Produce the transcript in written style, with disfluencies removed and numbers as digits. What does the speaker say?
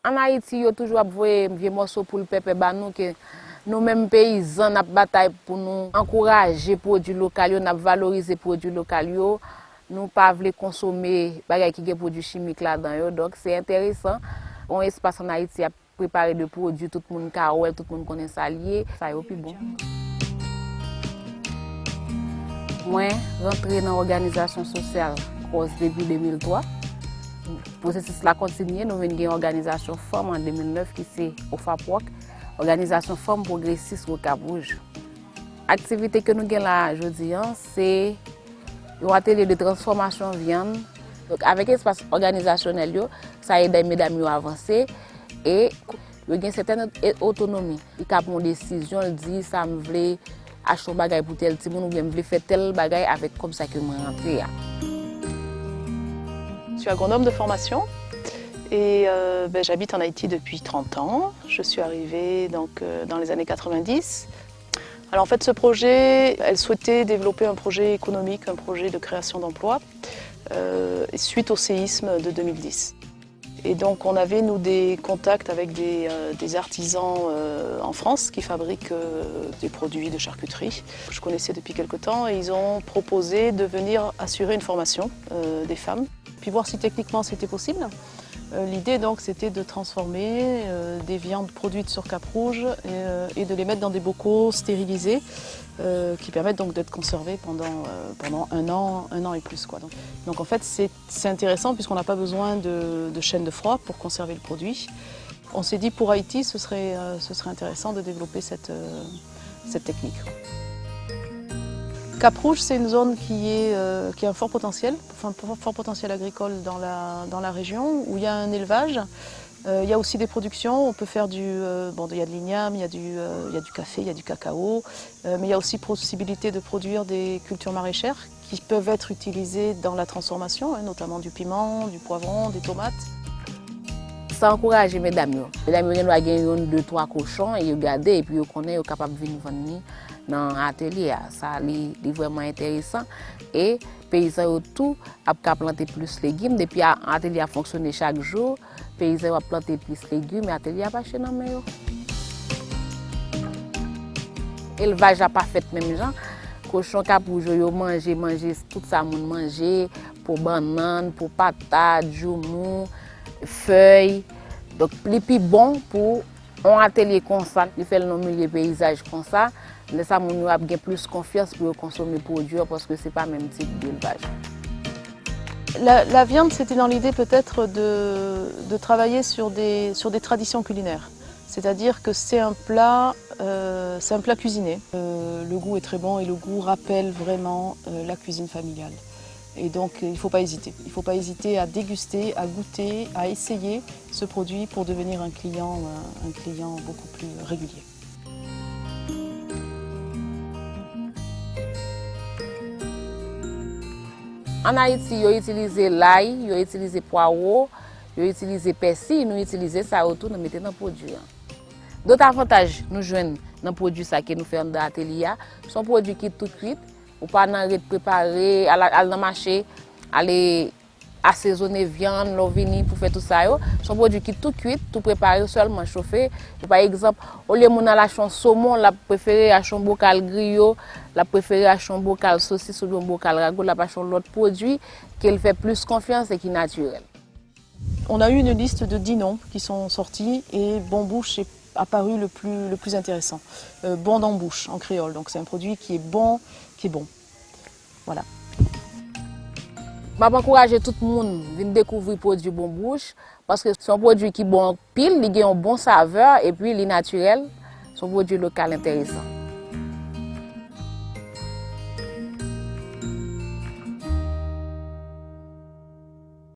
En Haïti, il y a toujours des morceaux pour le peuple banou que nous-mêmes paysans nous bataille pour nous encourager les produits locaux, nous valoriser les produits locaux. Nous ne pas consommer des produits chimiques là-dedans. Donc c'est intéressant. On a un espace en Haïti à préparer des produits, tout le monde carole, tout le monde connaît ça lié. Ça est plus bon. Moi, rentré dans l'organisation sociale depuis 2003. Le processus là continue. Nous avons une organisation femme en 2009 qui c'est au FAPROC, organisation femme progressiste au Cap-Rouge. L'activité que nous avons là aujourd'hui, c'est un atelier de transformation viande. Donc, avec l'espace organisationnel, ça aide les mesdames à avancer et il y a une certaine autonomie. Ils ont une décision, ils disent ça me veut acheter un bagage pour tel petit monde ou bien me veut faire tel bagage avec comme ça que je rentre. Je suis agronome de formation et j'habite en Haïti depuis 30 ans. Je suis arrivée dans les années 90. Alors en fait ce projet, elle souhaitait développer un projet économique, un projet de création d'emplois suite au séisme de 2010. Et donc on avait nous des contacts avec des artisans en France qui fabriquent des produits de charcuterie. Je connaissais depuis quelque temps et ils ont proposé de venir assurer une formation des femmes, puis voir si techniquement c'était possible. L'idée donc c'était de transformer des viandes produites sur Cap-Rouge et de les mettre dans des bocaux stérilisés qui permettent donc d'être conservés pendant un an et plus, quoi. Donc en fait c'est intéressant puisqu'on n'a pas besoin de chaîne de froid pour conserver le produit. On s'est dit pour Haïti ce serait intéressant de développer cette technique. Cap-Rouge, c'est une zone qui a un fort potentiel agricole dans la région, où il y a un élevage. Il y a aussi des productions, on peut faire il y a de l'igname, il y a du café, il y a du cacao, mais il y a aussi possibilité de produire des cultures maraîchères qui peuvent être utilisées dans la transformation, notamment du piment, du poivron, des tomates. Ça encourage les mesdames. Mesdames, ils ont gagné 2-3 cochons et ils gardent et puis ils sont capables de venir vendre dans l'atelier. Ça est vraiment intéressant. Et les paysans tout ont planté plus de légumes. Depuis l'atelier a fonctionné chaque jour, les paysans ont planté plus de légumes et l'atelier a pas acheté dans le mail. L'élevage n'a pas fait même gens. Cochon Cap-Rouge, ils mangent tout ça, manger pour bananes, pour patates, joumou, feuilles. Donc, les plus bon pour un atelier comme ça, il fait le milieu paysage comme ça. Mais ça, on a plus confiance pour consommer les produits parce que ce n'est pas le même type d'élevage. La viande, c'était dans l'idée peut-être de travailler sur des traditions culinaires. C'est-à-dire que c'est un plat cuisiné. Le goût est très bon et le goût rappelle vraiment la cuisine familiale. Et donc il ne faut pas hésiter. Il ne faut pas hésiter à déguster, à goûter, à essayer ce produit pour devenir un client beaucoup plus régulier. En Haïti, ils utilisent l'ail, ils utilisent le poireau, ils utilisent le persil, nous utilisons ça autour, nous mettons dans le produit. D'autres avantages nous jouons dans le produit que nous faisons dans l'atelier, sont produits qui sont tout cuits, ou pas préparer, aller dans le marché, aller assaisonner viande, l'ovini pour faire tout ça. Sont produits qui sont tout cuits, tout préparés, seulement chauffés. Par exemple, au lieu de acheter un saumon, la préféré acheter un bocal griot, la préféré acheter un bocal saucisse ou un bocal ragoût, la acheter l'autre produit qui fait plus confiance et qui est naturel. On a eu une liste de 10 noms qui sont sortis et Bon Bouche est apparu le plus intéressant. Bon dans bouche en créole, donc c'est un produit qui est bon. Voilà. Je vais encourager tout le monde à découvrir le produit Bon Bouche parce que c'est un produit qui est bon pile, il a une bonne saveur et puis il est naturel, c'est un produit local intéressant.